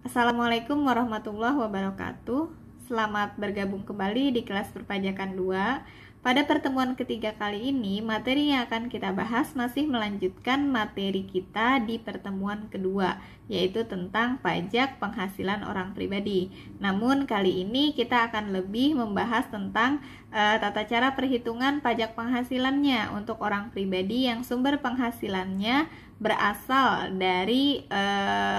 Assalamualaikum warahmatullahi wabarakatuh. Selamat bergabung kembali di kelas perpajakan 2. Pada pertemuan ketiga kali ini, materi yang akan kita bahas masih melanjutkan materi kita di pertemuan kedua, yaitu tentang pajak penghasilan orang pribadi. Namun kali ini kita akan lebih membahas tentang tata cara perhitungan pajak penghasilannya untuk orang pribadi yang sumber penghasilannya berasal dari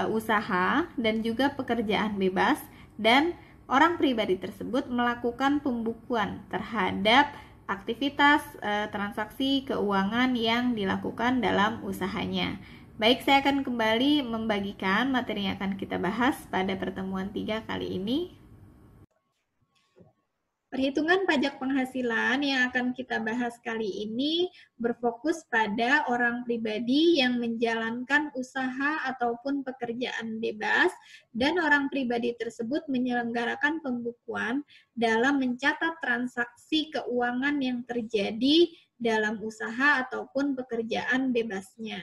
usaha dan juga pekerjaan bebas, dan orang pribadi tersebut melakukan pembukuan terhadap aktivitas transaksi keuangan yang dilakukan dalam usahanya. Baik, saya akan kembali membagikan materi yang akan kita bahas pada pertemuan 3 kali ini. Perhitungan pajak penghasilan yang akan kita bahas kali ini berfokus pada orang pribadi yang menjalankan usaha ataupun pekerjaan bebas, dan orang pribadi tersebut menyelenggarakan pembukuan dalam mencatat transaksi keuangan yang terjadi dalam usaha ataupun pekerjaan bebasnya.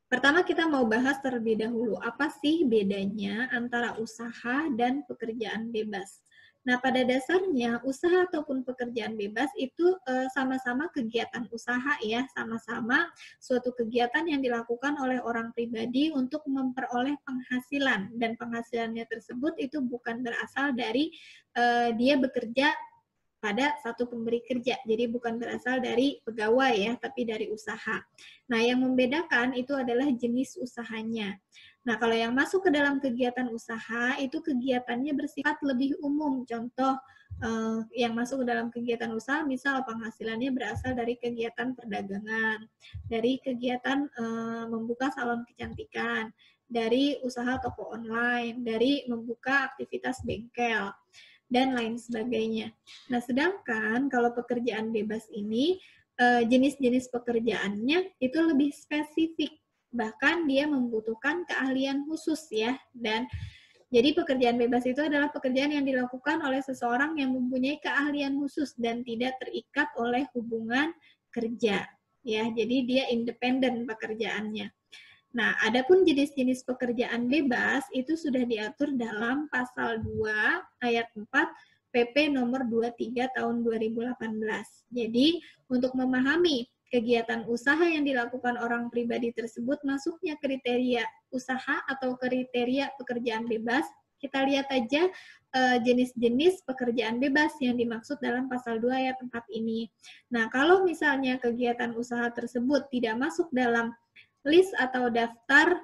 Pertama, kita mau bahas terlebih dahulu, apa sih bedanya antara usaha dan pekerjaan bebas? Nah, pada dasarnya usaha ataupun pekerjaan bebas itu sama-sama kegiatan usaha ya, sama-sama suatu kegiatan yang dilakukan oleh orang pribadi untuk memperoleh penghasilan, dan penghasilannya tersebut itu bukan berasal dari dia bekerja pada satu pemberi kerja, jadi bukan berasal dari pegawai ya, tapi dari usaha. Nah, yang membedakan itu adalah jenis usahanya. Nah, kalau yang masuk ke dalam kegiatan usaha, itu kegiatannya bersifat lebih umum. Contoh, yang masuk ke dalam kegiatan usaha, misal penghasilannya berasal dari kegiatan perdagangan, dari kegiatan membuka salon kecantikan, dari usaha toko online, dari membuka aktivitas bengkel, dan lain sebagainya. Nah, sedangkan kalau pekerjaan bebas ini, jenis-jenis pekerjaannya itu lebih spesifik, bahkan dia membutuhkan keahlian khusus ya. Dan jadi pekerjaan bebas itu adalah pekerjaan yang dilakukan oleh seseorang yang mempunyai keahlian khusus dan tidak terikat oleh hubungan kerja ya. Jadi dia independen pekerjaannya. Nah, adapun jenis-jenis pekerjaan bebas itu sudah diatur dalam pasal 2 ayat 4 PP nomor 23 tahun 2018. Jadi, untuk memahami kegiatan usaha yang dilakukan orang pribadi tersebut masuknya kriteria usaha atau kriteria pekerjaan bebas, kita lihat aja jenis-jenis pekerjaan bebas yang dimaksud dalam pasal 2 ayat 4 ini. Nah, kalau misalnya kegiatan usaha tersebut tidak masuk dalam list atau daftar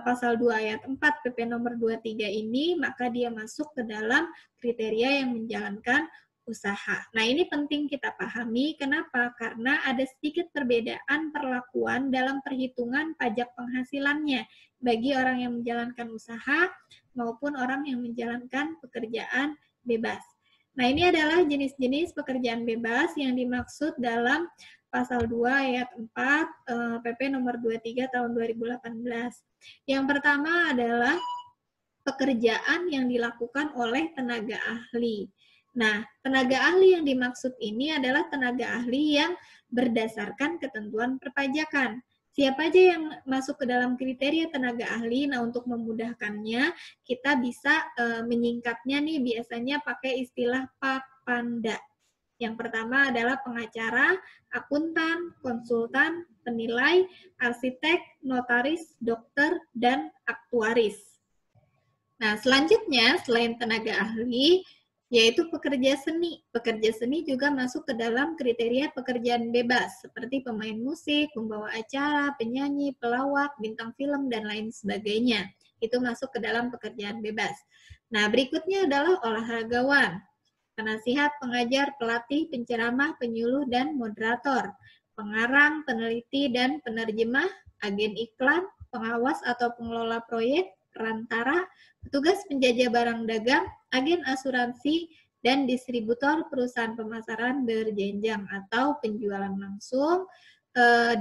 pasal 2 ayat 4 PP nomor 23 ini, maka dia masuk ke dalam kriteria yang menjalankan usaha. Nah, ini penting kita pahami. Kenapa? Karena ada sedikit perbedaan perlakuan dalam perhitungan pajak penghasilannya bagi orang yang menjalankan usaha maupun orang yang menjalankan pekerjaan bebas. Nah, ini adalah jenis-jenis pekerjaan bebas yang dimaksud dalam pasal 2 ayat 4 PP nomor 23 tahun 2018. Yang pertama adalah pekerjaan yang dilakukan oleh tenaga ahli. Nah, tenaga ahli yang dimaksud ini adalah tenaga ahli yang berdasarkan ketentuan perpajakan. Siapa aja yang masuk ke dalam kriteria tenaga ahli? Nah, untuk memudahkannya, kita bisa menyingkatnya nih, biasanya pakai istilah PAPANDA. Yang pertama adalah pengacara, akuntan, konsultan, penilai, arsitek, notaris, dokter, dan aktuaris. Nah, selanjutnya selain tenaga ahli, yaitu pekerja seni. Pekerja seni juga masuk ke dalam kriteria pekerjaan bebas, seperti pemain musik, pembawa acara, penyanyi, pelawak, bintang film, dan lain sebagainya. Itu masuk ke dalam pekerjaan bebas. Nah, berikutnya adalah olahragawan, penasihat, pengajar, pelatih, penceramah, penyuluh, dan moderator, pengarang, peneliti, dan penerjemah, agen iklan, pengawas atau pengelola proyek, perantara, petugas penjajah barang dagang, agen asuransi, dan distributor perusahaan pemasaran berjenjang atau penjualan langsung,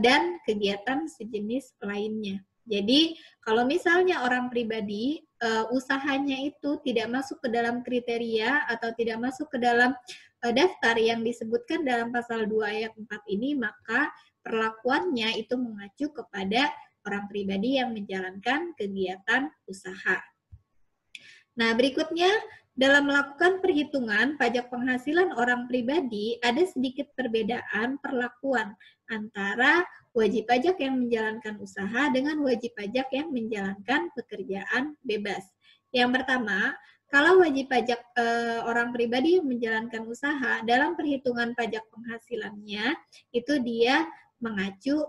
dan kegiatan sejenis lainnya. Jadi, kalau misalnya orang pribadi usahanya itu tidak masuk ke dalam kriteria atau tidak masuk ke dalam daftar yang disebutkan dalam pasal 2 ayat 4 ini, maka perlakuannya itu mengacu kepada orang pribadi yang menjalankan kegiatan usaha. Nah, berikutnya dalam melakukan perhitungan pajak penghasilan orang pribadi ada sedikit perbedaan perlakuan antara wajib pajak yang menjalankan usaha dengan wajib pajak yang menjalankan pekerjaan bebas. Yang pertama, kalau wajib pajak orang pribadi yang menjalankan usaha, dalam perhitungan pajak penghasilannya itu dia mengacu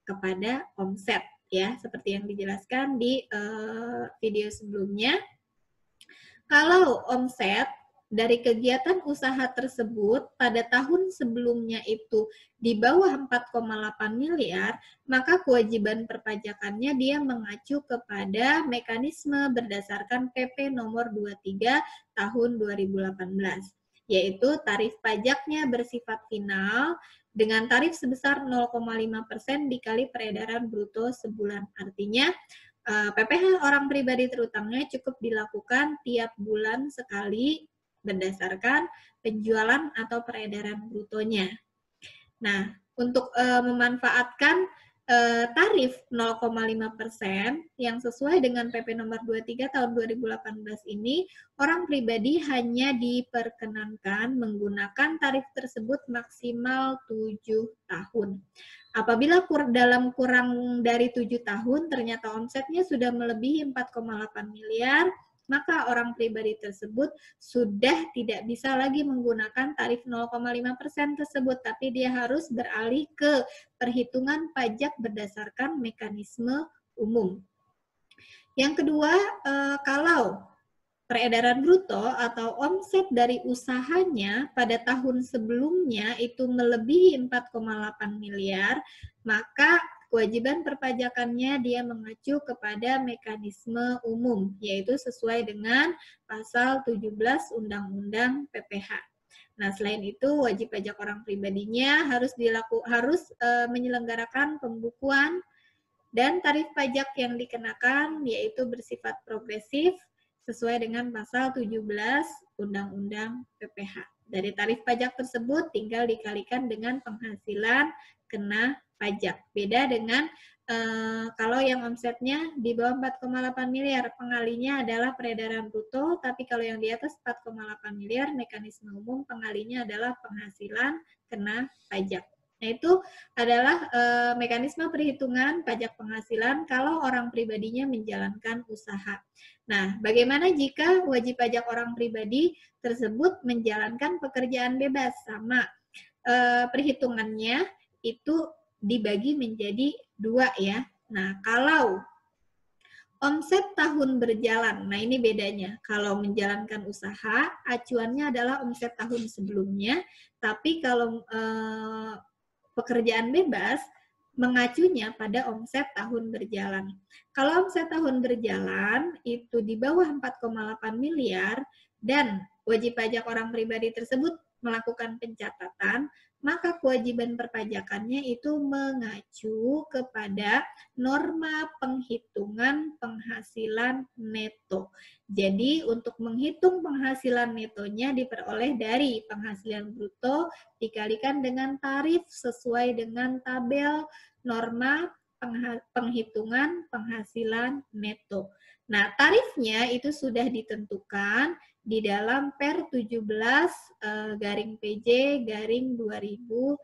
kepada omset, ya, seperti yang dijelaskan di video sebelumnya. Kalau omset dari kegiatan usaha tersebut pada tahun sebelumnya itu di bawah 4,8 miliar, maka kewajiban perpajakannya dia mengacu kepada mekanisme berdasarkan PP nomor 23 tahun 2018, yaitu tarif pajaknya bersifat final dengan tarif sebesar 0,5% dikali peredaran bruto sebulan. Artinya, PPh orang pribadi terutangnya cukup dilakukan tiap bulan sekali berdasarkan penjualan atau peredaran brutonya. Nah, untuk memanfaatkan tarif 0,5% yang sesuai dengan PP nomor 23 tahun 2018 ini, orang pribadi hanya diperkenankan menggunakan tarif tersebut maksimal 7 tahun. Apabila dalam kurang dari 7 tahun ternyata omsetnya sudah melebihi 4,8 miliar, maka orang pribadi tersebut sudah tidak bisa lagi menggunakan tarif 0,5% tersebut, tapi dia harus beralih ke perhitungan pajak berdasarkan mekanisme umum. Yang kedua, kalau peredaran bruto atau omset dari usahanya pada tahun sebelumnya itu melebihi 4,8 miliar, maka kewajiban perpajakannya dia mengacu kepada mekanisme umum, yaitu sesuai dengan pasal 17 Undang-Undang PPh. Nah, selain itu wajib pajak orang pribadinya harus menyelenggarakan pembukuan dan tarif pajak yang dikenakan yaitu bersifat progresif sesuai dengan pasal 17 Undang-Undang PPh. Dari tarif pajak tersebut tinggal dikalikan dengan penghasilan kena pajak. Beda dengan kalau yang omsetnya di bawah 4,8 miliar, pengalinya adalah peredaran bruto, tapi kalau yang di atas 4,8 miliar, mekanisme umum pengalinya adalah penghasilan kena pajak. Nah, itu adalah mekanisme perhitungan pajak penghasilan kalau orang pribadinya menjalankan usaha. Nah, bagaimana jika wajib pajak orang pribadi tersebut menjalankan pekerjaan bebas? Sama, perhitungannya itu dibagi menjadi 2 ya. Nah, kalau omset tahun berjalan, nah ini bedanya. Kalau menjalankan usaha, acuannya adalah omset tahun sebelumnya, tapi kalau pekerjaan bebas mengacunya pada omset tahun berjalan. Kalau omset tahun berjalan itu di bawah 4,8 miliar dan wajib pajak orang pribadi tersebut melakukan pencatatan, maka kewajiban perpajakannya itu mengacu kepada norma penghitungan penghasilan neto. Jadi untuk menghitung penghasilan netonya diperoleh dari penghasilan bruto dikalikan dengan tarif sesuai dengan tabel norma penghitungan penghasilan neto. Nah, tarifnya itu sudah ditentukan di dalam Per 17 garing PJ garing 2015.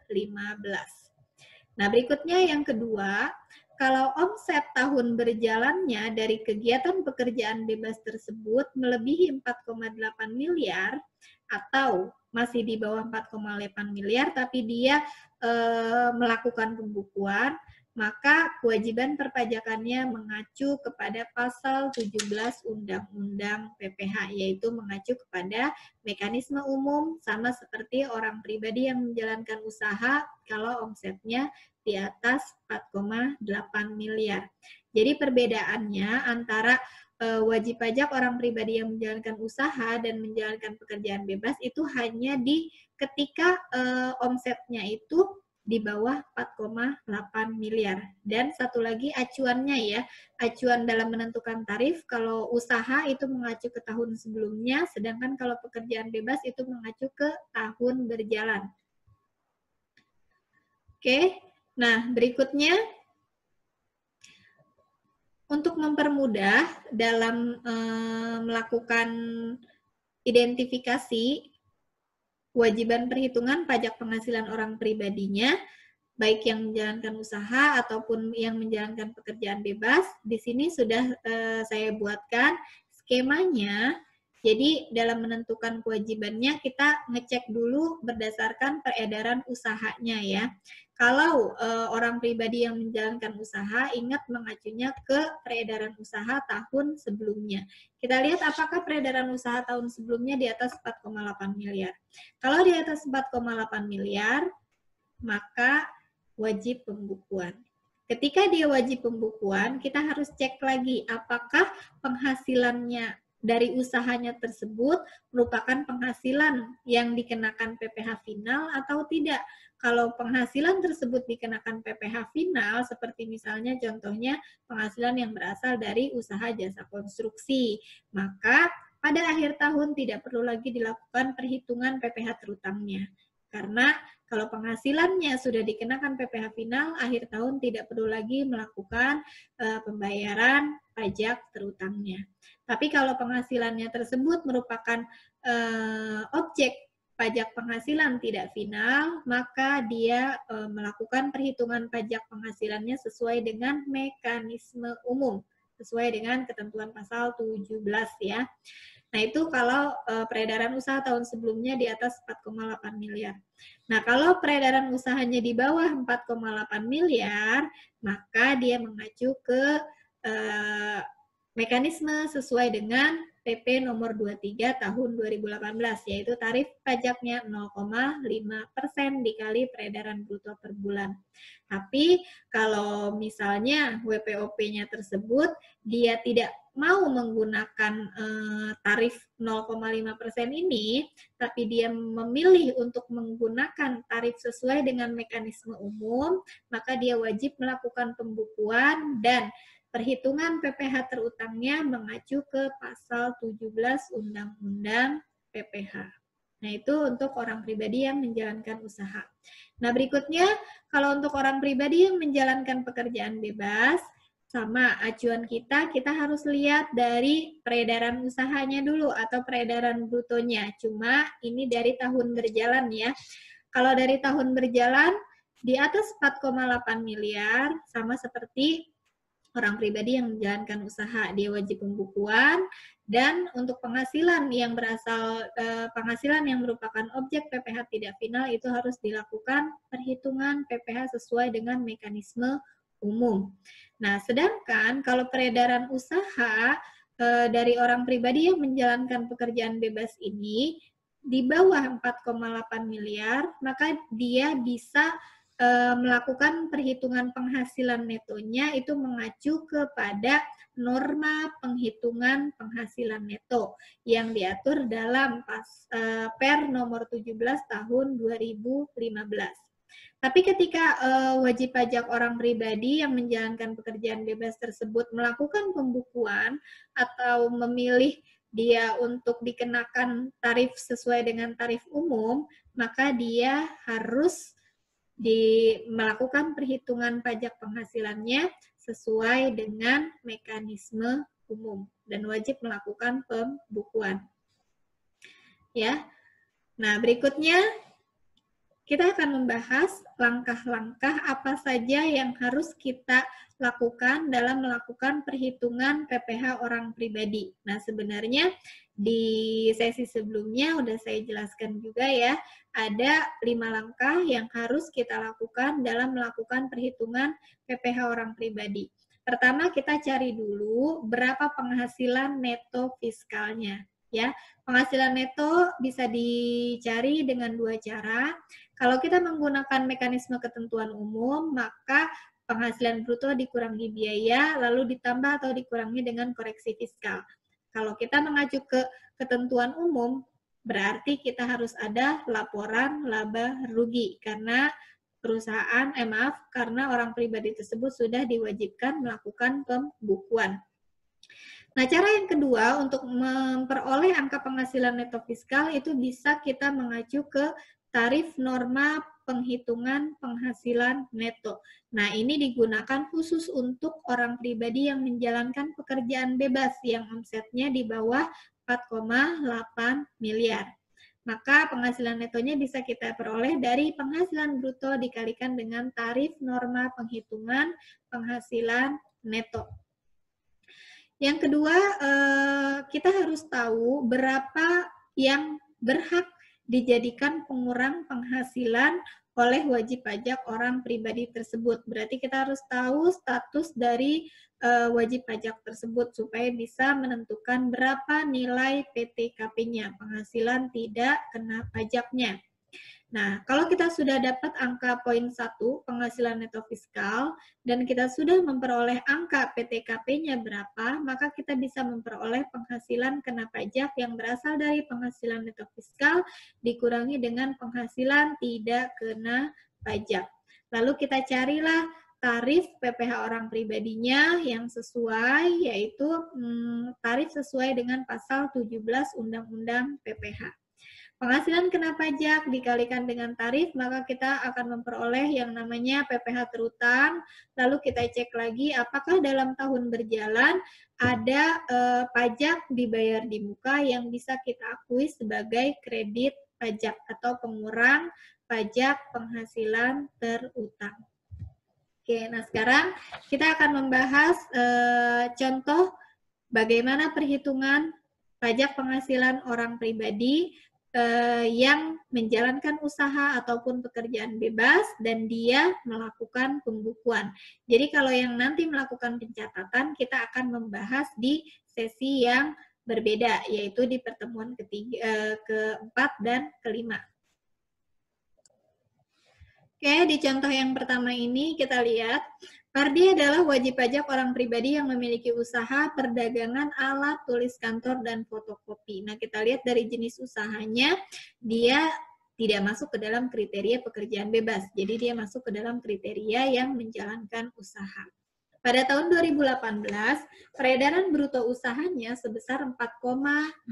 Nah, berikutnya yang kedua, kalau omset tahun berjalannya dari kegiatan pekerjaan bebas tersebut melebihi 4,8 miliar atau masih di bawah 4,8 miliar tapi dia melakukan pembukuan, maka kewajiban perpajakannya mengacu kepada pasal 17 Undang-Undang PPh, yaitu mengacu kepada mekanisme umum sama seperti orang pribadi yang menjalankan usaha kalau omsetnya di atas 4,8 miliar. Jadi perbedaannya antara wajib pajak orang pribadi yang menjalankan usaha dan menjalankan pekerjaan bebas itu hanya di ketika omsetnya itu di bawah 4,8 miliar. Dan satu lagi acuannya ya, acuan dalam menentukan tarif, kalau usaha itu mengacu ke tahun sebelumnya, sedangkan kalau pekerjaan bebas itu mengacu ke tahun berjalan. Oke, nah berikutnya Untuk mempermudah dalam melakukan identifikasi kewajiban perhitungan pajak penghasilan orang pribadinya, baik yang menjalankan usaha ataupun yang menjalankan pekerjaan bebas, di sini sudah saya buatkan skemanya. Jadi dalam menentukan kewajibannya kita ngecek dulu berdasarkan peredaran usahanya ya. Kalau orang pribadi yang menjalankan usaha, ingat mengacunya ke peredaran usaha tahun sebelumnya. Kita lihat apakah peredaran usaha tahun sebelumnya di atas 4,8 miliar. Kalau di atas 4,8 miliar, maka wajib pembukuan. Ketika dia wajib pembukuan, kita harus cek lagi apakah penghasilannya dari usahanya tersebut merupakan penghasilan yang dikenakan PPh final atau tidak. Kalau penghasilan tersebut dikenakan PPh final, seperti misalnya contohnya penghasilan yang berasal dari usaha jasa konstruksi, maka pada akhir tahun tidak perlu lagi dilakukan perhitungan PPh terutangnya. Karena kalau penghasilannya sudah dikenakan PPh final, akhir tahun tidak perlu lagi melakukan pembayaran pajak terutangnya. Tapi kalau penghasilannya tersebut merupakan objek pajak penghasilan tidak final, maka dia melakukan perhitungan pajak penghasilannya sesuai dengan mekanisme umum, sesuai dengan ketentuan pasal 17 ya. Nah, itu kalau peredaran usaha tahun sebelumnya di atas 4,8 miliar. Nah, kalau peredaran usahanya di bawah 4,8 miliar, maka dia mengacu ke mekanisme sesuai dengan PP nomor 23 tahun 2018, yaitu tarif pajaknya 0,5% dikali peredaran bruto per bulan. Tapi kalau misalnya WPOP-nya tersebut dia tidak mau menggunakan tarif 0,5% ini, tapi dia memilih untuk menggunakan tarif sesuai dengan mekanisme umum, maka dia wajib melakukan pembukuan dan perhitungan PPh terutangnya mengacu ke pasal 17 Undang-Undang PPh. Nah, itu untuk orang pribadi yang menjalankan usaha. Nah, berikutnya, kalau untuk orang pribadi yang menjalankan pekerjaan bebas, sama acuan kita harus lihat dari peredaran usahanya dulu atau peredaran brutonya. Cuma ini dari tahun berjalan ya. Kalau dari tahun berjalan, di atas 4,8 miliar, sama seperti orang pribadi yang menjalankan usaha, dia wajib pembukuan, dan untuk penghasilan yang berasal penghasilan yang merupakan objek PPh tidak final itu harus dilakukan perhitungan PPh sesuai dengan mekanisme umum. Nah, sedangkan kalau peredaran usaha dari orang pribadi yang menjalankan pekerjaan bebas ini di bawah 4,8 miliar, maka dia bisa melakukan perhitungan penghasilan netonya itu mengacu kepada norma penghitungan penghasilan neto yang diatur dalam Per nomor 17 tahun 2015. Tapi ketika wajib pajak orang pribadi yang menjalankan pekerjaan bebas tersebut melakukan pembukuan atau memilih dia untuk dikenakan tarif sesuai dengan tarif umum, maka dia harus melakukan perhitungan pajak penghasilannya sesuai dengan mekanisme umum dan wajib melakukan pembukuan. Ya. Nah, berikutnya kita akan membahas langkah-langkah apa saja yang harus kita lakukan dalam melakukan perhitungan PPh orang pribadi. Nah, sebenarnya di sesi sebelumnya udah saya jelaskan juga ya, ada 5 langkah yang harus kita lakukan dalam melakukan perhitungan PPh orang pribadi. Pertama, kita cari dulu berapa penghasilan neto fiskalnya. Ya, penghasilan neto bisa dicari dengan 2 cara. Kalau kita menggunakan mekanisme ketentuan umum, maka penghasilan bruto dikurangi biaya, lalu ditambah atau dikurangi dengan koreksi fiskal. Kalau kita mengacu ke ketentuan umum, berarti kita harus ada laporan laba rugi, karena perusahaan, karena orang pribadi tersebut sudah diwajibkan melakukan pembukuan. Nah, cara yang kedua untuk memperoleh angka penghasilan neto fiskal itu bisa kita mengacu ke tarif norma penghitungan penghasilan neto. Nah, ini digunakan khusus untuk orang pribadi yang menjalankan pekerjaan bebas yang omsetnya di bawah 4,8 miliar. Maka penghasilan netonya bisa kita peroleh dari penghasilan bruto dikalikan dengan tarif norma penghitungan penghasilan neto. Yang kedua, kita harus tahu berapa yang berhak dijadikan pengurang penghasilan oleh wajib pajak orang pribadi tersebut. Berarti kita harus tahu status dari wajib pajak tersebut supaya bisa menentukan berapa nilai PTKP-nya, penghasilan tidak kena pajaknya. Nah, kalau kita sudah dapat angka poin 1, penghasilan neto fiskal, dan kita sudah memperoleh angka PTKP-nya berapa, maka kita bisa memperoleh penghasilan kena pajak yang berasal dari penghasilan neto fiskal dikurangi dengan penghasilan tidak kena pajak. Lalu kita carilah tarif PPh orang pribadinya yang sesuai, yaitu tarif sesuai dengan pasal 17 Undang-Undang PPh. Penghasilan kena pajak dikalikan dengan tarif, maka kita akan memperoleh yang namanya PPh terutang. Lalu kita cek lagi apakah dalam tahun berjalan ada pajak dibayar di muka yang bisa kita akui sebagai kredit pajak atau pengurang pajak penghasilan terutang. Oke, nah sekarang kita akan membahas contoh bagaimana perhitungan pajak penghasilan orang pribadi yang menjalankan usaha ataupun pekerjaan bebas dan dia melakukan pembukuan. Jadi kalau yang nanti melakukan pencatatan, kita akan membahas di sesi yang berbeda, yaitu di pertemuan keempat dan kelima. Oke, di contoh yang pertama ini kita lihat, Pardi adalah wajib pajak orang pribadi yang memiliki usaha perdagangan alat tulis kantor dan fotokopi. Nah, kita lihat dari jenis usahanya, dia tidak masuk ke dalam kriteria pekerjaan bebas. Jadi, dia masuk ke dalam kriteria yang menjalankan usaha. Pada tahun 2018, peredaran bruto usahanya sebesar 4,2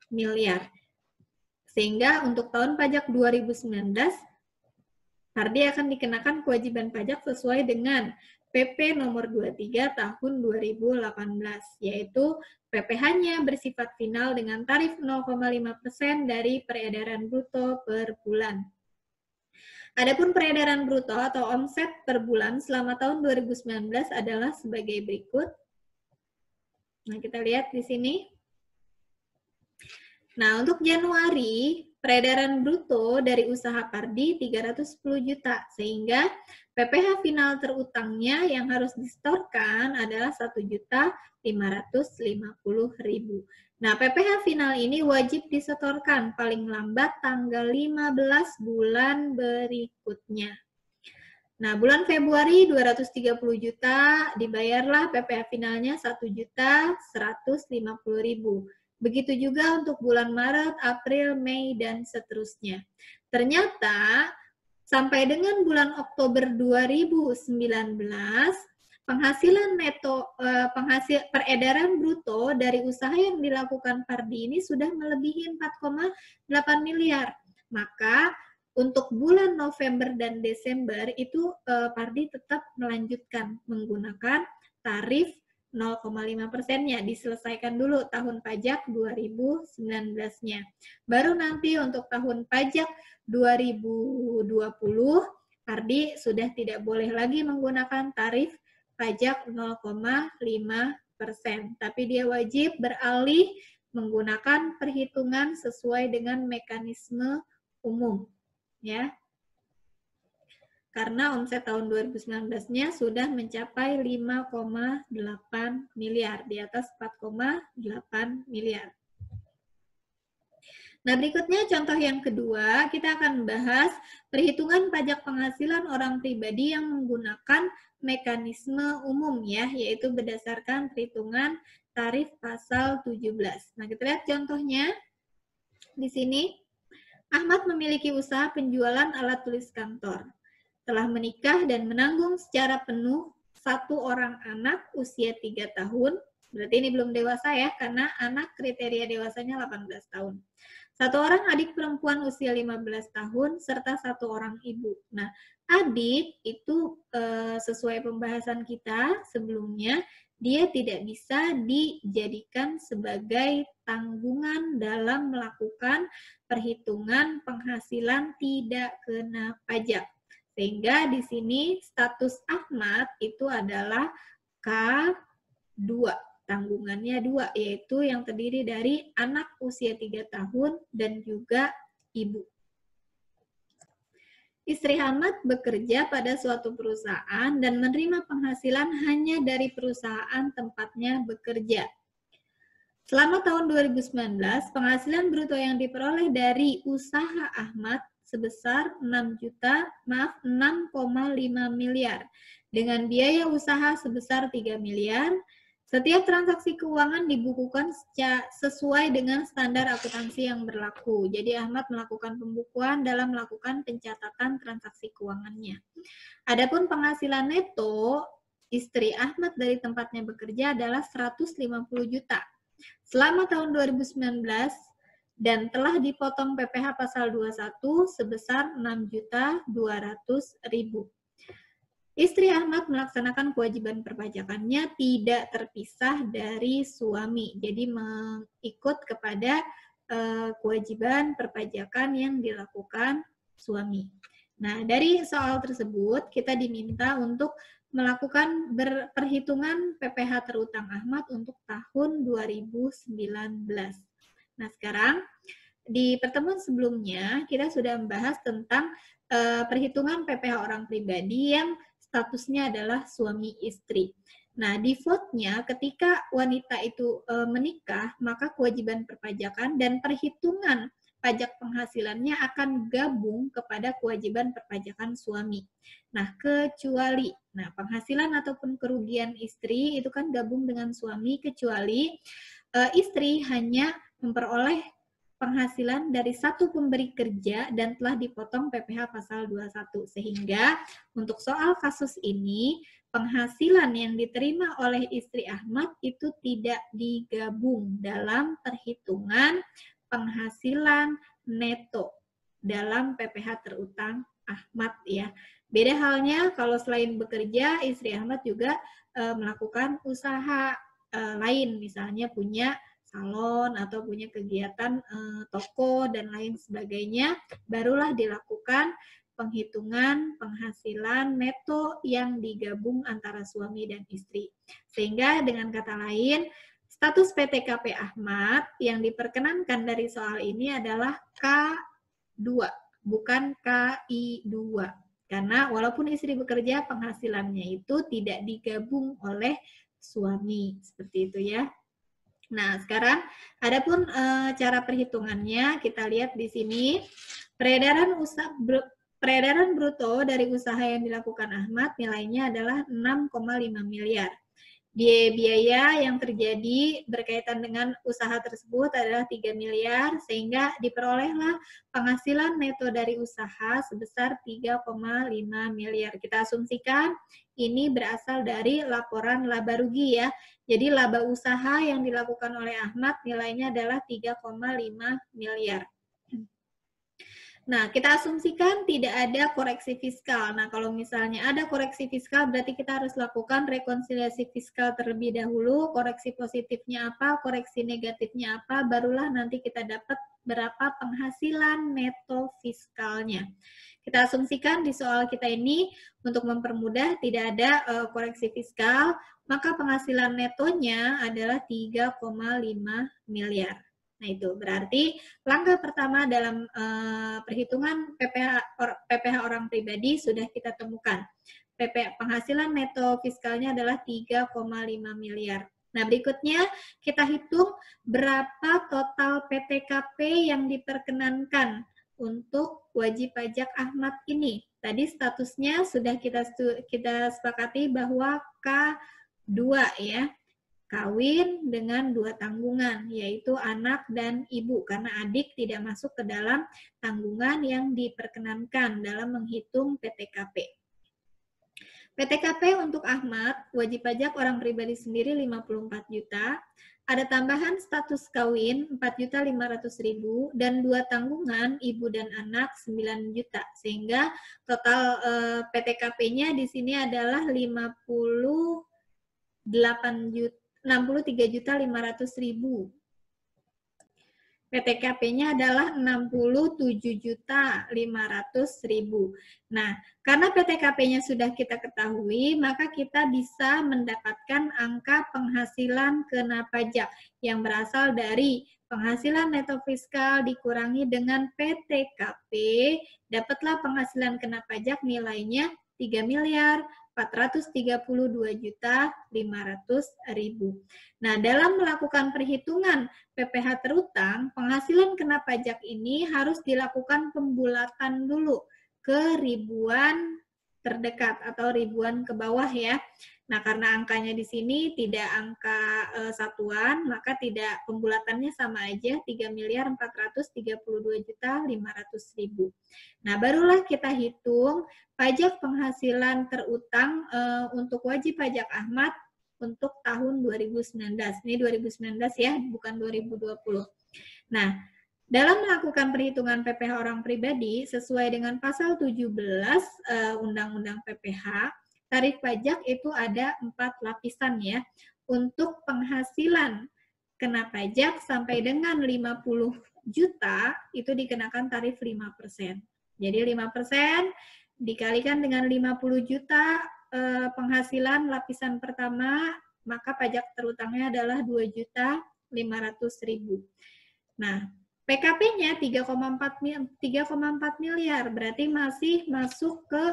miliar. Sehingga untuk tahun pajak 2019, Pardi akan dikenakan kewajiban pajak sesuai dengan PP nomor 23 tahun 2018, yaitu PPh-nya bersifat final dengan tarif 0,5% dari peredaran bruto per bulan. Adapun peredaran bruto atau omset per bulan selama tahun 2019 adalah sebagai berikut. Nah, kita lihat di sini. Nah, untuk Januari, peredaran bruto dari usaha Pardi 310 juta, sehingga PPh final terutangnya yang harus disetorkan adalah 1.550.000. Nah, PPh final ini wajib disetorkan paling lambat tanggal 15 bulan berikutnya. Nah, bulan Februari 230 juta, dibayarlah PPh finalnya 1.150.000. Begitu juga untuk bulan Maret, April, Mei, dan seterusnya. Ternyata, sampai dengan bulan Oktober 2019, penghasilan neto, peredaran bruto dari usaha yang dilakukan Pardi ini sudah melebihi 4,8 miliar. Maka, untuk bulan November dan Desember, itu Pardi tetap melanjutkan menggunakan tarif 0,5%-nya, diselesaikan dulu tahun pajak 2019-nya. Baru nanti untuk tahun pajak 2020, Pardi sudah tidak boleh lagi menggunakan tarif pajak 0,5%, tapi dia wajib beralih menggunakan perhitungan sesuai dengan mekanisme umum, ya. Karena omset tahun 2019-nya sudah mencapai 5,8 miliar, di atas 4,8 miliar. Nah, berikutnya contoh yang kedua, kita akan membahas perhitungan pajak penghasilan orang pribadi yang menggunakan mekanisme umum, ya, yaitu berdasarkan perhitungan tarif pasal 17. Nah, kita lihat contohnya di sini. Ahmad memiliki usaha penjualan alat tulis kantor. Telah menikah dan menanggung secara penuh satu orang anak usia 3 tahun, berarti ini belum dewasa ya, karena anak kriteria dewasanya 18 tahun. Satu orang adik perempuan usia 15 tahun, serta satu orang ibu. Nah, adik itu sesuai pembahasan kita sebelumnya, dia tidak bisa dijadikan sebagai tanggungan dalam melakukan perhitungan penghasilan tidak kena pajak. Sehingga di sini status Ahmad itu adalah K2. Tanggungannya 2, yaitu yang terdiri dari anak usia 3 tahun dan juga ibu. Istri Ahmad bekerja pada suatu perusahaan dan menerima penghasilan hanya dari perusahaan tempatnya bekerja. Selama tahun 2019, penghasilan bruto yang diperoleh dari usaha Ahmad sebesar 6,5 miliar dengan biaya usaha sebesar 3 miliar. Setiap transaksi keuangan dibukukan sesuai dengan standar akuntansi yang berlaku. Jadi Ahmad melakukan pembukuan dalam melakukan pencatatan transaksi keuangannya. Adapun penghasilan neto istri Ahmad dari tempatnya bekerja adalah 150 juta. Selama tahun 2019 dan telah dipotong PPh pasal 21 sebesar 6.200.000. Istri Ahmad melaksanakan kewajiban perpajakannya tidak terpisah dari suami. Jadi mengikut kepada kewajiban perpajakan yang dilakukan suami. Nah, dari soal tersebut kita diminta untuk melakukan perhitungan PPh terutang Ahmad untuk tahun 2019. Nah, sekarang di pertemuan sebelumnya kita sudah membahas tentang perhitungan PPh orang pribadi yang statusnya adalah suami istri. Nah, default-nya ketika wanita itu menikah, maka kewajiban perpajakan dan perhitungan pajak penghasilannya akan gabung kepada kewajiban perpajakan suami. Nah, kecuali penghasilan ataupun kerugian istri itu kan gabung dengan suami, kecuali istri hanya memperoleh penghasilan dari satu pemberi kerja dan telah dipotong PPh pasal 21. Sehingga untuk soal kasus ini, penghasilan yang diterima oleh istri Ahmad itu tidak digabung dalam perhitungan penghasilan neto dalam PPh terutang Ahmad ya. Beda halnya kalau selain bekerja, istri Ahmad juga melakukan usaha lain, misalnya punya salon atau punya kegiatan toko dan lain sebagainya, barulah dilakukan penghitungan penghasilan neto yang digabung antara suami dan istri. Sehingga dengan kata lain, status PTKP Ahmad yang diperkenankan dari soal ini adalah K2, bukan KI2. Karena walaupun istri bekerja, penghasilannya itu tidak digabung oleh suami. Seperti itu ya. Nah, sekarang adapun cara perhitungannya kita lihat di sini. Peredaran bruto dari usaha yang dilakukan Ahmad nilainya adalah 6,5 miliar. Biaya yang terjadi berkaitan dengan usaha tersebut adalah 3 miliar, sehingga diperolehlah penghasilan neto dari usaha sebesar 3,5 miliar. Kita asumsikan ini berasal dari laporan laba rugi ya. Jadi laba usaha yang dilakukan oleh Ahmad nilainya adalah 3,5 miliar. Nah, kita asumsikan tidak ada koreksi fiskal. Nah, kalau misalnya ada koreksi fiskal, berarti kita harus lakukan rekonsiliasi fiskal terlebih dahulu. Koreksi positifnya apa, koreksi negatifnya apa, barulah nanti kita dapat berapa penghasilan neto fiskalnya. Kita asumsikan di soal kita ini, untuk mempermudah tidak ada koreksi fiskal, maka penghasilan netonya adalah 3,5 miliar. Nah, itu berarti langkah pertama dalam perhitungan PPh orang pribadi sudah kita temukan. Penghasilan neto fiskalnya adalah 3,5 miliar. Nah, berikutnya kita hitung berapa total PTKP yang diperkenankan untuk wajib pajak Ahmad ini. Tadi statusnya sudah kita sepakati bahwa K2 ya. Kawin dengan 2 tanggungan, yaitu anak dan ibu, karena adik tidak masuk ke dalam tanggungan yang diperkenankan dalam menghitung PTKP. PTKP untuk Ahmad, wajib pajak orang pribadi sendiri 54 juta, ada tambahan status kawin 4.500.000 dan 2 tanggungan ibu dan anak 9 juta. Sehingga total PTKP-nya di sini adalah 63.500.000. PTKP-nya adalah 67.500.000. Nah, karena PTKP-nya sudah kita ketahui, maka kita bisa mendapatkan angka penghasilan kena pajak yang berasal dari penghasilan neto fiskal dikurangi dengan PTKP, dapatlah penghasilan kena pajak nilainya 3.432.500.000. Nah, dalam melakukan perhitungan PPh terutang, penghasilan kena pajak ini harus dilakukan pembulatan dulu ke ribuan terdekat atau ribuan ke bawah ya. Nah, karena angkanya di sini tidak angka satuan, maka tidak pembulatannya sama aja 3.432.500.000. Nah, barulah kita hitung pajak penghasilan terutang untuk wajib pajak Ahmad untuk tahun 2019. Ini 2019 ya, bukan 2020. Nah, dalam melakukan perhitungan PPh orang pribadi sesuai dengan pasal 17 Undang-Undang PPh, tarif pajak itu ada 4 lapisan ya. Untuk penghasilan kena pajak sampai dengan 50 juta itu dikenakan tarif 5%. Jadi 5% dikalikan dengan 50 juta penghasilan lapisan pertama, maka pajak terutangnya adalah 2.500.000. Nah, PKP-nya 3,4 miliar, berarti masih masuk ke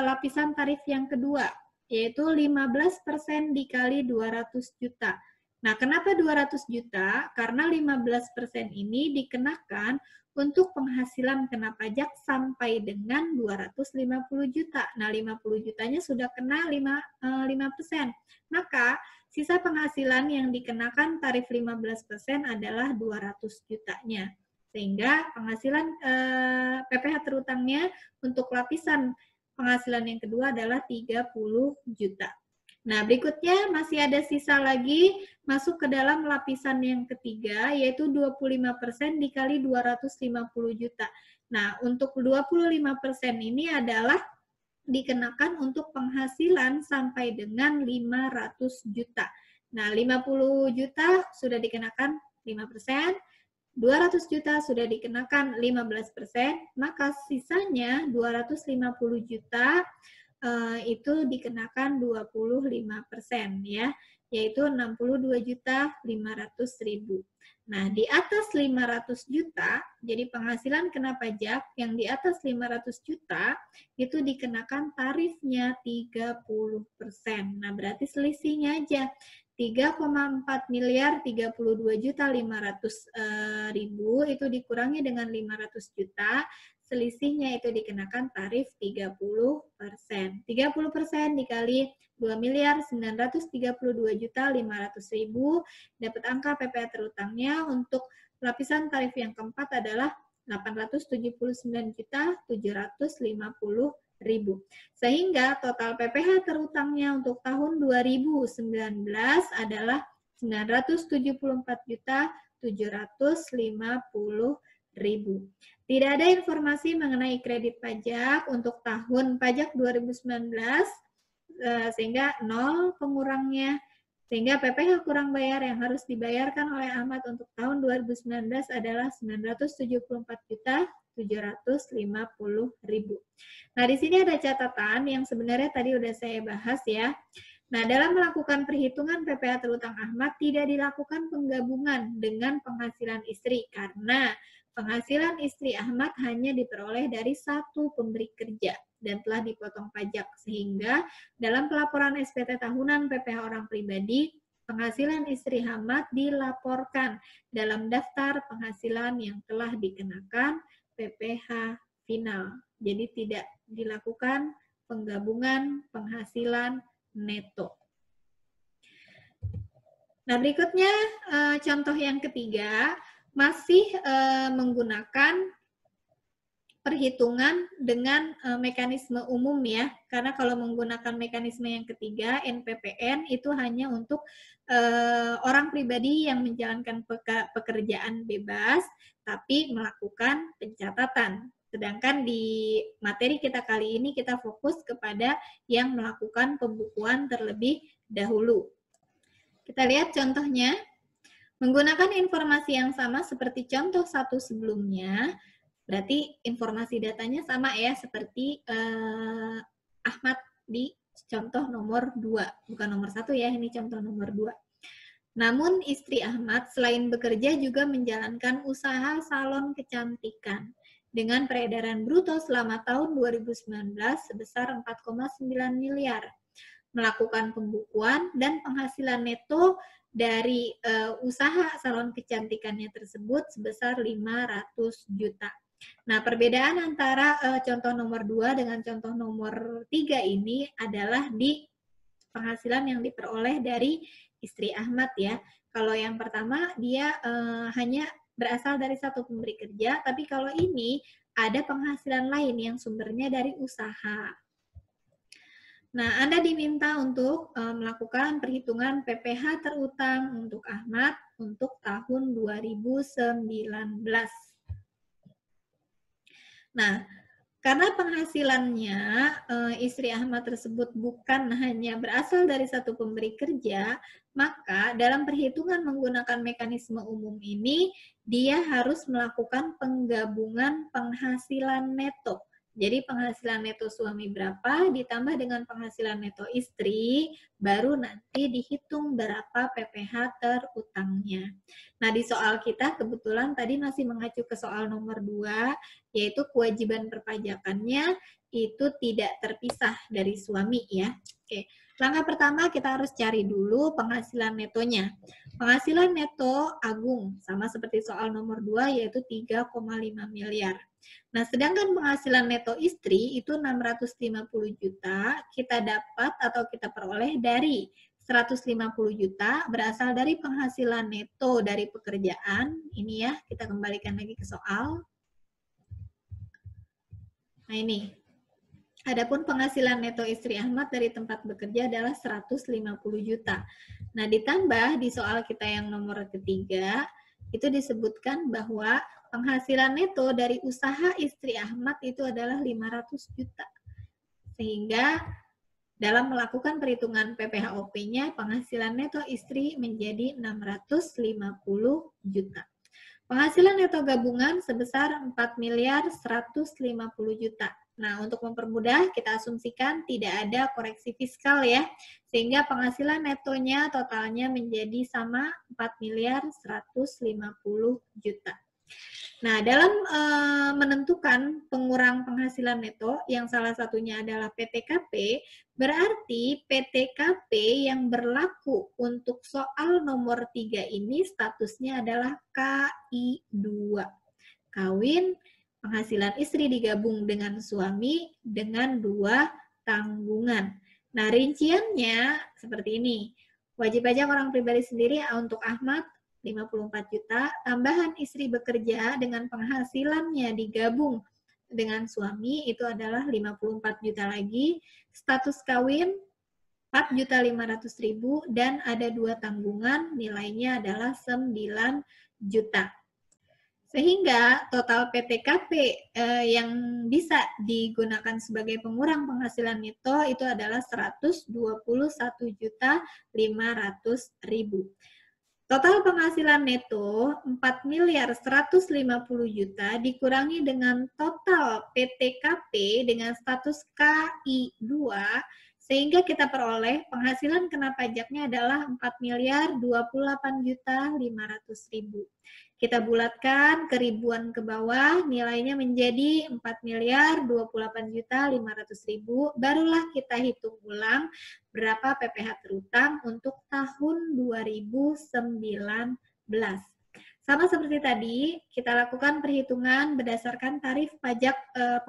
lapisan tarif yang kedua, yaitu 15% dikali 200 juta. Nah, kenapa 200 juta? Karena 15% ini dikenakan untuk penghasilan kena pajak sampai dengan 250 juta. Nah, 50 jutanya sudah kena 5%. Maka, sisa penghasilan yang dikenakan tarif 15% adalah 200 jutanya. Sehingga penghasilan PPh terutangnya untuk lapisan penghasilan yang kedua adalah 30 juta. Nah, berikutnya masih ada sisa lagi masuk ke dalam lapisan yang ketiga, yaitu 25% dikali 250 juta. Nah, untuk 25% ini adalah dikenakan untuk penghasilan sampai dengan 500 juta. Nah, 50 juta sudah dikenakan 5%, 200 juta sudah dikenakan 15%, maka sisanya 250 juta itu dikenakan 25% ya, yaitu 62.500.000. Nah, di atas 500 juta, jadi penghasilan kena pajak yang di atas 500 juta itu dikenakan tarifnya 30%. Nah, berarti selisihnya aja 3,4 miliar 32.500.000 itu dikurangi dengan 500 juta, selisihnya itu dikenakan tarif 30%. 30% dikali 2.932.500.000 dapat angka PPh terutangnya untuk lapisan tarif yang keempat adalah 879.750.000. Sehingga total PPh terutangnya untuk tahun 2019 adalah 974.750.000. Tidak ada informasi mengenai kredit pajak untuk tahun pajak 2019, sehingga 0 pengurangnya. Sehingga PPh kurang bayar yang harus dibayarkan oleh Ahmad untuk tahun 2019 adalah 974.750.000. Nah, di sini ada catatan yang sebenarnya tadi udah saya bahas ya. Nah, dalam melakukan perhitungan PPh terutang Ahmad tidak dilakukan penggabungan dengan penghasilan istri karena penghasilan istri Ahmad hanya diperoleh dari satu pemberi kerja dan telah dipotong pajak, sehingga dalam pelaporan SPT tahunan PPh orang pribadi, penghasilan istri Ahmad dilaporkan dalam daftar penghasilan yang telah dikenakan PPh final. Jadi tidak dilakukan penggabungan penghasilan neto. Nah, berikutnya contoh yang ketiga, masih menggunakan perhitungan dengan mekanisme umum ya, karena kalau menggunakan mekanisme yang ketiga, NPPN itu hanya untuk orang pribadi yang menjalankan pekerjaan bebas, tapi melakukan pencatatan. Sedangkan di materi kita kali ini kita fokus kepada yang melakukan pembukuan terlebih dahulu. Kita lihat contohnya. Menggunakan informasi yang sama seperti contoh satu sebelumnya, berarti informasi datanya sama ya, seperti Ahmad di contoh nomor 2. Bukan nomor 1 ya, ini contoh nomor 2. Namun istri Ahmad selain bekerja juga menjalankan usaha salon kecantikan dengan peredaran bruto selama tahun 2019 sebesar 4,9 miliar. Melakukan pembukuan dan penghasilan neto dari usaha salon kecantikannya tersebut sebesar 500 juta. Nah, perbedaan antara contoh nomor 2 dengan contoh nomor 3 ini adalah di penghasilan yang diperoleh dari istri Ahmad ya. Kalau yang pertama dia hanya berasal dari satu pemberi kerja, tapi kalau ini ada penghasilan lain yang sumbernya dari usaha. Nah, Anda diminta untuk melakukan perhitungan PPh terutang untuk Ahmad untuk tahun 2019. Nah, karena penghasilannya istri Ahmad tersebut bukan hanya berasal dari satu pemberi kerja, maka dalam perhitungan menggunakan mekanisme umum ini, dia harus melakukan penggabungan penghasilan neto. Jadi penghasilan neto suami berapa ditambah dengan penghasilan neto istri, baru nanti dihitung berapa PPh terutangnya. Nah, di soal kita kebetulan tadi masih mengacu ke soal nomor 2, yaitu kewajiban perpajakannya itu tidak terpisah dari suami ya. Oke, langkah pertama kita harus cari dulu penghasilan netonya. Penghasilan neto Agung sama seperti soal nomor 2 yaitu 3,5 miliar. Nah, sedangkan penghasilan neto istri itu 650 juta kita dapat atau kita peroleh dari 150 juta berasal dari penghasilan neto dari pekerjaan. Ini ya, kita kembalikan lagi ke soal. Nah ini, adapun penghasilan neto istri Ahmad dari tempat bekerja adalah 150 juta. Nah ditambah di soal kita yang nomor ketiga, itu disebutkan bahwa penghasilan neto dari usaha istri Ahmad itu adalah 500 juta. Sehingga dalam melakukan perhitungan PPHOP-nya, penghasilan neto istri menjadi 650 juta. Penghasilan neto gabungan sebesar 4 miliar 150 juta. Nah, untuk mempermudah, kita asumsikan tidak ada koreksi fiskal ya, sehingga penghasilan netonya totalnya menjadi sama 4 miliar 150 juta. Nah, dalam menentukan pengurang penghasilan neto, yang salah satunya adalah PTKP, berarti PTKP yang berlaku untuk soal nomor 3 ini statusnya adalah KI2. Kawin, penghasilan istri digabung dengan suami dengan 2 tanggungan. Nah, rinciannya seperti ini. Wajib pajak orang pribadi sendiri untuk Ahmad 54 juta, tambahan istri bekerja dengan penghasilannya digabung dengan suami itu adalah 54 juta lagi, status kawin 4.500.000 dan ada 2 tanggungan nilainya adalah 9 juta. Sehingga total PTKP yang bisa digunakan sebagai pengurang penghasilan neto itu adalah 121.500.000. Total penghasilan neto 4 miliar 150 juta dikurangi dengan total PTKP dengan status KI2 sehingga kita peroleh penghasilan kena pajaknya adalah 4 miliar 28 juta 500.000. Kita bulatkan ke ribuan ke bawah, nilainya menjadi 4 miliar 28 juta 500.000. Barulah kita hitung ulang berapa PPh terutang untuk tahun 2019. Sama seperti tadi, kita lakukan perhitungan berdasarkan tarif pajak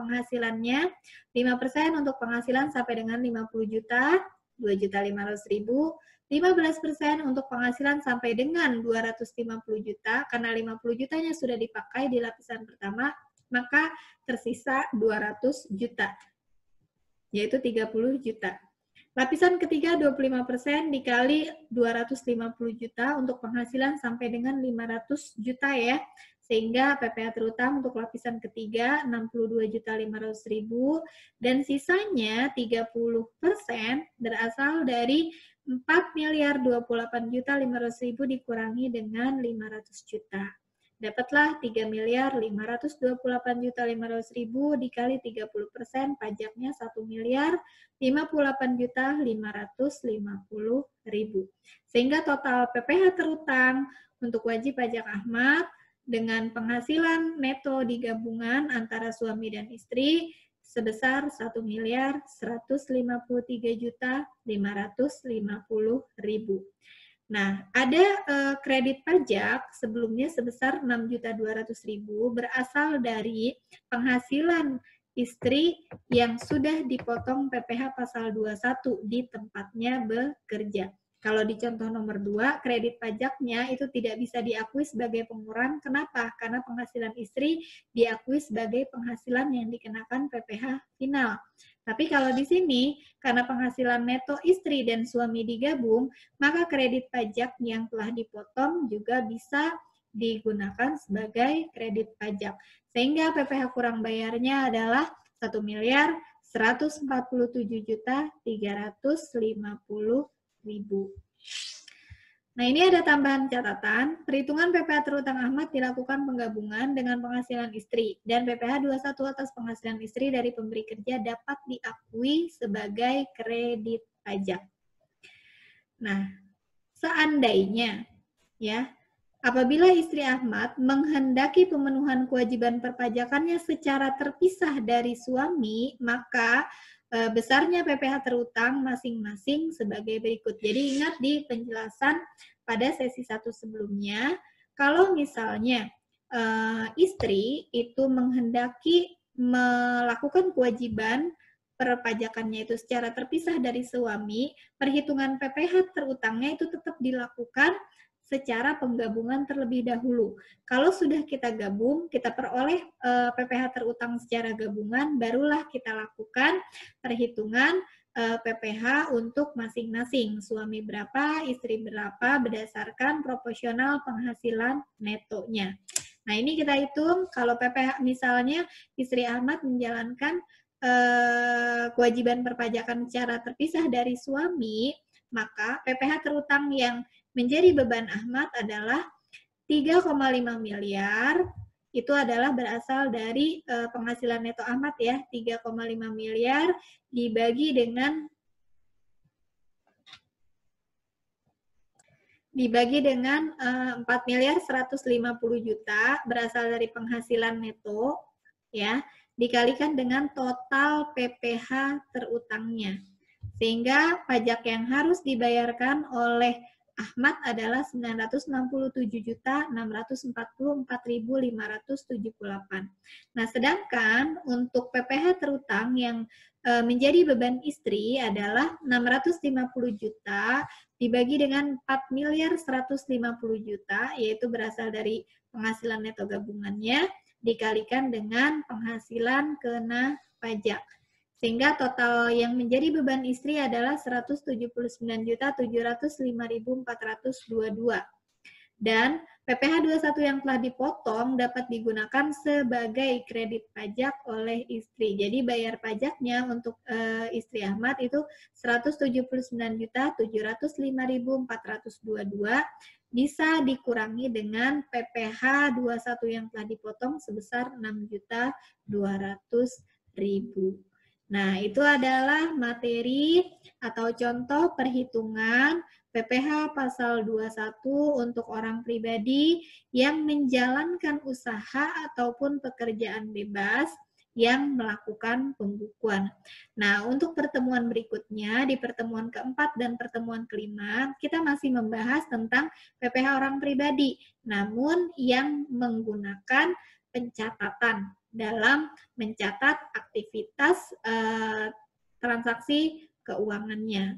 penghasilannya. 5% untuk penghasilan sampai dengan 50 juta, 2.500.000. 15% untuk penghasilan sampai dengan 250 juta, karena 50 jutanya sudah dipakai di lapisan pertama, maka tersisa 200 juta, yaitu 30 juta. Lapisan ketiga 25% dikali 250 juta untuk penghasilan sampai dengan 500 juta ya. Sehingga PPh terutang untuk lapisan ketiga 62.500.000 dan sisanya 30% berasal dari 4.028.500.000 dikurangi dengan 500 juta. Dapatlah 3.528.500.000 dikali 30%, pajaknya 1.058.550.000. Sehingga total PPh terutang untuk wajib pajak Ahmad dengan penghasilan neto digabungan antara suami dan istri sebesar 1.153.550.000. Nah, ada kredit pajak sebelumnya sebesar 6.200.000 berasal dari penghasilan istri yang sudah dipotong PPh pasal 21 di tempatnya bekerja. Kalau di contoh nomor 2, kredit pajaknya itu tidak bisa diakui sebagai pengurang. Kenapa? Karena penghasilan istri diakui sebagai penghasilan yang dikenakan PPh final. Tapi kalau di sini, karena penghasilan neto istri dan suami digabung, maka kredit pajak yang telah dipotong juga bisa digunakan sebagai kredit pajak. Sehingga PPh kurang bayarnya adalah 1.147.350.000. Nah, ini ada tambahan catatan. Perhitungan PPh terutang Ahmad dilakukan penggabungan dengan penghasilan istri. Dan PPh 21 atas penghasilan istri dari pemberi kerja dapat diakui sebagai kredit pajak. Nah, seandainya, ya, apabila istri Ahmad menghendaki pemenuhan kewajiban perpajakannya secara terpisah dari suami, maka besarnya PPh terutang masing-masing sebagai berikut. Jadi ingat di penjelasan pada sesi 1 sebelumnya, kalau misalnya istri itu menghendaki melakukan kewajiban perpajakannya itu secara terpisah dari suami, perhitungan PPh terutangnya itu tetap dilakukan secara penggabungan terlebih dahulu. Kalau sudah kita gabung, kita peroleh PPh terutang secara gabungan, barulah kita lakukan perhitungan PPh untuk masing-masing. Suami berapa, istri berapa, berdasarkan proporsional penghasilan netonya. Nah, ini kita hitung kalau PPh misalnya istri Ahmad menjalankan kewajiban perpajakan secara terpisah dari suami, maka PPh terutang yang menjadi beban Ahmad adalah 3,5 miliar, itu adalah berasal dari penghasilan neto Ahmad ya, 3,5 miliar dibagi dengan 4.150.000.000 berasal dari penghasilan neto ya, dikalikan dengan total PPh terutangnya. Sehingga pajak yang harus dibayarkan oleh Ahmad adalah 967.644.578. Nah, sedangkan untuk PPh terutang yang menjadi beban istri adalah 650 juta dibagi dengan 4.150.000.000, yaitu berasal dari penghasilan neto gabungannya, dikalikan dengan penghasilan kena pajak. Sehingga total yang menjadi beban istri adalah 179.705.422. Dan PPh 21 yang telah dipotong dapat digunakan sebagai kredit pajak oleh istri. Jadi bayar pajaknya untuk istri Ahmad itu 179.705.422 bisa dikurangi dengan PPh 21 yang telah dipotong sebesar 6.200.000. Nah, itu adalah materi atau contoh perhitungan PPh pasal 21 untuk orang pribadi yang menjalankan usaha ataupun pekerjaan bebas yang melakukan pembukuan. Nah, untuk pertemuan berikutnya, di pertemuan keempat dan pertemuan kelima, kita masih membahas tentang PPh orang pribadi, namun yang menggunakan pencatatan dalam mencatat aktivitas transaksi keuangannya.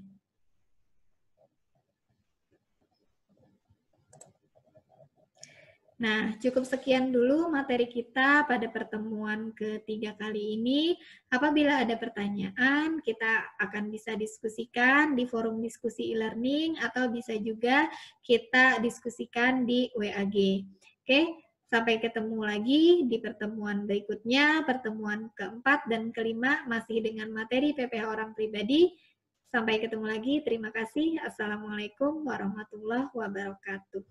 Nah, cukup sekian dulu materi kita pada pertemuan ketiga kali ini. Apabila ada pertanyaan, kita akan bisa diskusikan di forum diskusi e-learning atau bisa juga kita diskusikan di WAG. Oke, sampai ketemu lagi di pertemuan berikutnya, pertemuan keempat dan kelima masih dengan materi PPH orang pribadi. Sampai ketemu lagi, terima kasih. Assalamualaikum warahmatullahi wabarakatuh.